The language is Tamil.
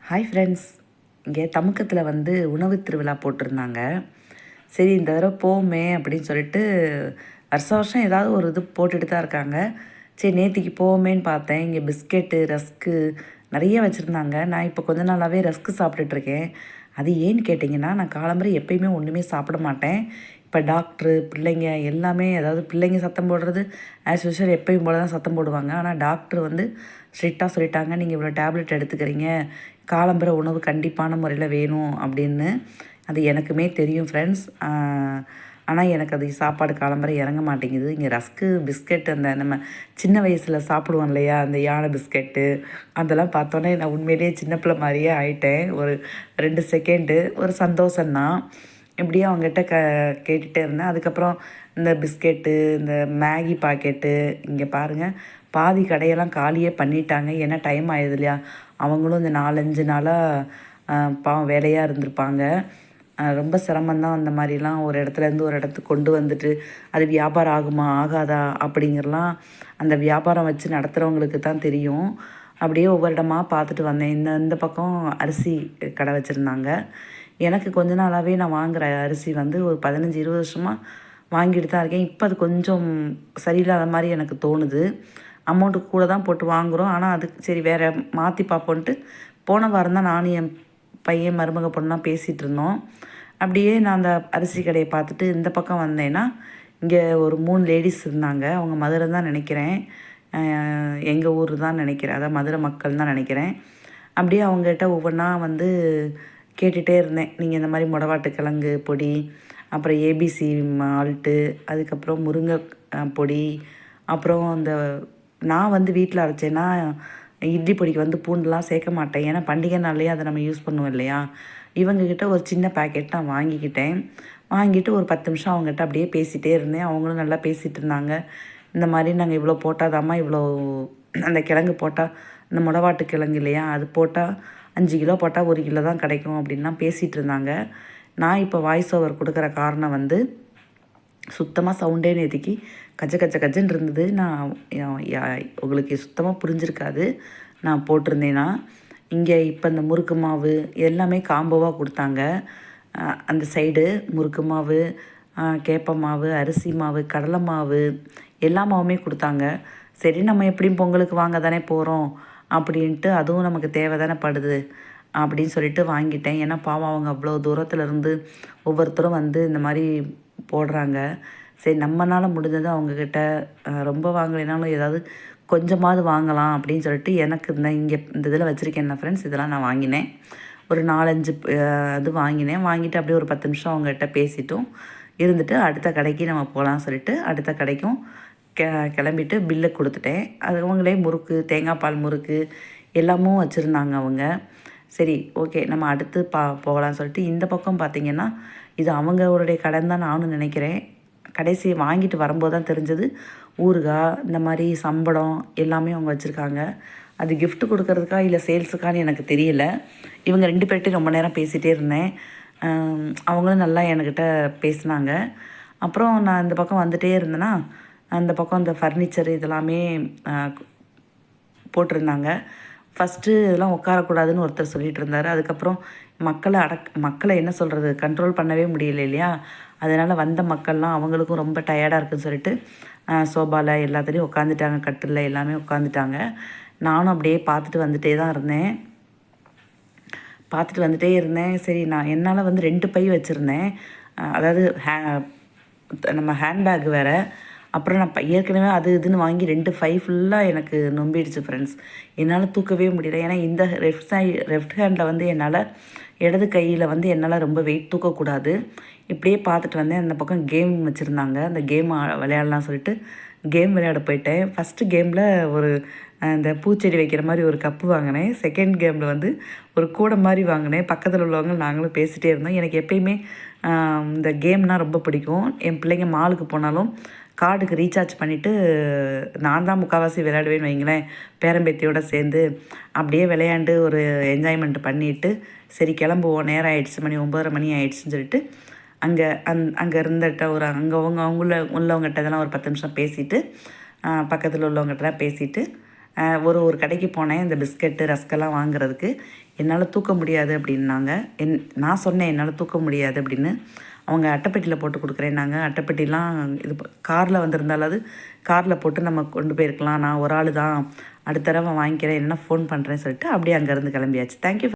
Hi friends. இங்கே தமுக்கத்தில் உணவு திருவிழா போட்டிருந்தாங்க. சரி இந்த தடவை போமே அப்படின்னு சொல்லிட்டு வருஷம் வருஷம் ஏதாவது ஒரு இது போட்டுட்டு தான் இருக்காங்க. சரி நேற்றுக்கு போவோமேன்னு பார்த்தேன். இங்கே பிஸ்கெட்டு, ரஸ்க்கு நிறைய வச்சுருந்தாங்க. நான் இப்போ கொஞ்ச நாளாகவே ரஸ்க்கு சாப்பிட்டுட்ருக்கேன். அது ஏன்னு கேட்டிங்கன்னா, நான் காலம்பறை எப்பயுமே ஒன்றுமே சாப்பிட மாட்டேன். இப்போ டாக்டரு, பிள்ளைங்க எல்லாமே, அதாவது பிள்ளைங்க சத்தம் போடுறது ஆஸ் யூஷுவல் எப்பயும் போல தான் சத்தம் போடுவாங்க. ஆனால் டாக்டர் ஸ்ட்ரிக்டாக சொல்லிட்டாங்க, நீங்கள் இவ்வளோ டேப்லெட் எடுத்துக்கிறீங்க, காலம்பர உணவு கண்டிப்பான முறையில் வேணும் அப்படின்னு. அது எனக்குமே தெரியும் ஃப்ரெண்ட்ஸ். ஆனால் எனக்கு அது சாப்பாடு காலம்பர இறங்க மாட்டேங்குது. இங்கே ரஸ்க்கு, பிஸ்கெட், அந்த நம்ம சின்ன வயசில் சாப்பிடுவோம் இல்லையா, அந்த யானை பிஸ்கெட்டு, அதெல்லாம் பார்த்தோன்னே நான் உண்மையிலேயே சின்ன பிள்ளை மாதிரியே ஆயிட்டேன். ஒரு 2 செகண்டு ஒரு சந்தோஷந்தான். இப்படியே அவங்ககிட்ட கேட்டுகிட்டே இருந்தேன். அதுக்கப்புறம் இந்த பிஸ்கெட்டு, இந்த மேகி பாக்கெட்டு, இங்கே பாருங்கள் பாதி கடையெல்லாம் காலியே பண்ணிட்டாங்க. ஏன்னா டைம் ஆயிடுது இல்லையா. அவங்களும் இந்த 4-5 நாளாக பாவம் வேலையாக இருந்திருப்பாங்க. ரொம்ப சிரமந்தான் அந்த மாதிரிலாம் ஒரு இடத்துலேருந்து ஒரு இடத்துக்கு கொண்டு வந்துட்டு அது வியாபாரம் ஆகுமா ஆகாதா அப்படிங்கிறலாம் அந்த வியாபாரம் வச்சு நடத்துகிறவங்களுக்கு தான் தெரியும். அப்படியே ஒவ்வொரு இடமா பார்த்துட்டு வந்தேன். இந்த இந்த பக்கம் அரிசி கடை வச்சுருந்தாங்க. எனக்கு கொஞ்ச நாளாகவே நான் வாங்குகிற அரிசி ஒரு 15-20 வருஷமாக வாங்கிட்டு தான் இருக்கேன். இப்போ அது கொஞ்சம் சரியில்லாத மாதிரி எனக்கு தோணுது. அமௌண்ட்டு கூட தான் போட்டு வாங்குகிறோம். ஆனால் அதுக்கு சரி வேறு மாற்றி பார்ப்போன்ட்டு போன வாரம் தான் நானும் என் பையன் மருமக பொண்ணாக பேசிகிட்டு இருந்தோம். அப்படியே நான் அந்த அரிசி கடையை பார்த்துட்டு இந்த பக்கம் வந்தேன்னா, இங்கே ஒரு 3 லேடிஸ் இருந்தாங்க. அவங்க மதுரை தான் நினைக்கிறேன். எங்கள் ஊர் தான் நினைக்கிறேன். அதான் மதுரை மக்கள் தான் நினைக்கிறேன். அப்படியே அவங்ககிட்ட ஒவ்வொன்றா கேட்டுகிட்டே இருந்தேன். நீங்கள் இந்த மாதிரி மொடவாட்டுக்கிழங்கு பொடி, அப்புறம் ஏபிசி மால்ட்டு, அதுக்கப்புறம் முருங்கை பொடி, அப்புறம் அந்த நான் வீட்டில் அரைச்சேன்னா இட்லி பொடிக்கு பூண்டுலாம் சேர்க்க மாட்டேன். ஏன்னா பண்டிகை நாள்லேயே அதை நம்ம யூஸ் பண்ணுவோம் இல்லையா. இவங்கக்கிட்ட ஒரு சின்ன பேக்கெட் நான் வாங்கிக்கிட்டேன். வாங்கிட்டு ஒரு 10 நிமிஷம் அவங்ககிட்ட அப்படியே பேசிகிட்டே இருந்தேன். அவங்களும் நல்லா பேசிகிட்டு இருந்தாங்க. இந்த மாதிரி நாங்கள் இவ்வளோ போட்டாதாம்மா, இவ்வளோ அந்த கிழங்கு போட்டால், இந்த மொடவாட்டு கிழங்கு இல்லையா, அது போட்டால் 5 கிலோ போட்டால் 1 கிலோ தான் கிடைக்கும் அப்படின்லாம் பேசிகிட்டு இருந்தாங்க. நான் இப்போ வாய்ஸ் ஓவர் கொடுக்குற காரணம் சுத்தமாக சவுண்டே நேற்றுக்கு கஜ கஜ கஜன்னு இருந்தது. நான் உங்களுக்கு சுத்தமாக புரிஞ்சிருக்காது நான் போட்டிருந்தேன்னா. இங்கே இப்போ இந்த முறுக்கு மாவு எல்லாமே காம்போவாக கொடுத்தாங்க. அந்த சைடு முறுக்கு மாவு, கேப்ப மாவு, அரிசி மாவு, கடலை மாவு, எல்லா மாவுமே கொடுத்தாங்க. சரி நம்ம எப்படியும் பொங்கலுக்கு வாங்க தானே போகிறோம் அப்படின்ட்டு, அதுவும் நமக்கு தேவை தானே படுது அப்படின்னு சொல்லிட்டு வாங்கிட்டேன். ஏன்னா பாவம் அவங்க அவ்வளோ தூரத்துலேருந்து ஒவ்வொருத்தரும் இந்த மாதிரி போடுறாங்க. சரி நம்மளால் முடிஞ்சது அவங்கக்கிட்ட ரொம்ப வாங்கலைனாலும் ஏதாவது கொஞ்சமாவது வாங்கலாம் அப்படின்னு சொல்லிட்டு எனக்கு இங்கே இந்த இதில் வச்சுருக்கேன் ஃப்ரெண்ட்ஸ். இதெல்லாம் நான் வாங்கினேன். ஒரு 4-5 இது வாங்கினேன். வாங்கிட்டு அப்படியே ஒரு 10 நிமிஷம் அவங்ககிட்ட பேசிட்டும் இருந்துட்டு அடுத்த கடைக்கு நம்ம போகலான்னு சொல்லிட்டு அடுத்த கடைக்கும் கிளம்பிட்டு பில்லை கொடுத்துட்டேன். அது அவங்களே முறுக்கு, தேங்காய் பால் முறுக்கு எல்லாமும் வச்சுருந்தாங்க அவங்க. சரி ஓகே நம்ம அடுத்து போகலான்னு சொல்லிட்டு இந்த பக்கம் பார்த்திங்கன்னா, இது அவங்களுடைய கடைன்னு தான் நானும் நினைக்கிறேன். கடைசி வாங்கிட்டு வரும்போது தான் தெரிஞ்சது ஊறுகாய், இந்த மாதிரி சம்படம் எல்லாமே அவங்க வச்சுருக்காங்க. அது கிஃப்ட் கொடுக்கறதுக்கா இல்லை சேல்ஸுக்கான்னு எனக்கு தெரியல. இவங்க 2 பேர்கிட்டையும் ரொம்ப நேரம் பேசிகிட்டே இருந்தேன். அவங்களும் நல்லா என்கிட்ட பேசினாங்க. அப்புறம் நான் இந்த பக்கம் வந்துகிட்டே இருந்தேன்னா, அந்த பக்கம் இந்த ஃபர்னிச்சர் இதெல்லாமே போட்டிருந்தாங்க. ஃபஸ்ட்டு இதெல்லாம் உட்காரக்கூடாதுன்னு ஒருத்தர் சொல்லிகிட்டு இருந்தார். அதுக்கப்புறம் மக்களை என்ன சொல்கிறது, கண்ட்ரோல் பண்ணவே முடியல இல்லையா. அதனால் வந்த மக்கள்லாம் அவங்களுக்கும் ரொம்ப டயர்டாக இருக்குதுன்னு சொல்லிட்டு சோபாவில் எல்லாத்துலேயும் உட்காந்துட்டாங்க, கட்டில் எல்லாமே உட்காந்துட்டாங்க. நானும் அப்படியே பார்த்துட்டு வந்துகிட்டே தான் இருந்தேன். சரி நான் என்னால் 2 பை வச்சுருந்தேன். அதாவது நம்ம ஹேண்ட்பேக் வேறு. அப்புறம் நான் ஏற்கனவே அது இதுன்னு வாங்கி 2 ஃபை ஃபுல்லாக எனக்கு நொம்பிடுச்சு ஃப்ரெண்ட்ஸ். என்னால் தூக்கவே முடியல. ஏன்னா இந்த லெஃப்ட் ஹேண்டில் என்னால் இடது கையில் என்னால் ரொம்ப வெயிட் தூக்கக்கூடாது. இப்படியே பார்த்துட்டு வந்தேன். அந்த பக்கம் கேம் வச்சுருந்தாங்க. அந்த கேம் விளையாடலாம் சொல்லிட்டு கேம் விளையாட போயிட்டேன். ஃபஸ்ட்டு கேமில் ஒரு இந்த பூச்செடி வைக்கிற மாதிரி ஒரு கப்பு வாங்கினேன். செகண்ட் கேமில் ஒரு கூடை மாதிரி வாங்கினேன். பக்கத்தில் உள்ளவங்க நாங்களும் பேசிகிட்டே இருந்தோம். எனக்கு எப்பயுமே இந்த கேம்னால் ரொம்ப பிடிக்கும். என் பிள்ளைங்க மாலுக்கு போனாலும் கார்டுக்கு ரீசார்ஜ் பண்ணிவிட்டு நான் தான் முக்கால்வாசி விளையாடுவேன்னு வைங்களேன். பேரம்பேத்தியோடு சேர்ந்து அப்படியே விளையாண்டு ஒரு என்ஜாய்மெண்ட் பண்ணிவிட்டு சரி கிளம்புவோம், நேரம் ஆகிடுச்சு, மணி 9:30 மணி ஆகிடுச்சின்னு சொல்லிட்டு அங்கே இருந்துட்ட அங்கே உள்ளவங்ககிட்ட இதெல்லாம் ஒரு 10 நிமிஷம் பேசிவிட்டு பக்கத்தில் உள்ளவங்ககிட்டலாம் பேசிவிட்டு ஒரு கடைக்கு போனேன் இந்த பிஸ்கெட்டு, ரஸ்கெல்லாம் வாங்குறதுக்கு. என்னால் தூக்க முடியாது அப்படின்னாங்க. நான் சொன்னேன் என்னால் தூக்க முடியாது அப்படின்னு. அவங்க அட்டைப்பெட்டியில் போட்டு கொடுக்குறேன்னாங்க. அட்டைப்பெட்டிலாம் இது காரில் வந்திருந்தாலாவது காரில் போட்டு நம்ம கொண்டு போயிருக்கலாம். நான் ஒரு ஆள் தான், அடுத்த தடவை வாங்கிக்கிறேன், இல்லைன்னா ஃபோன் பண்ணுறேன்னு சொல்லிட்டு அப்படியே அங்கேருந்து கிளம்பியாச்சு. தேங்க்யூ.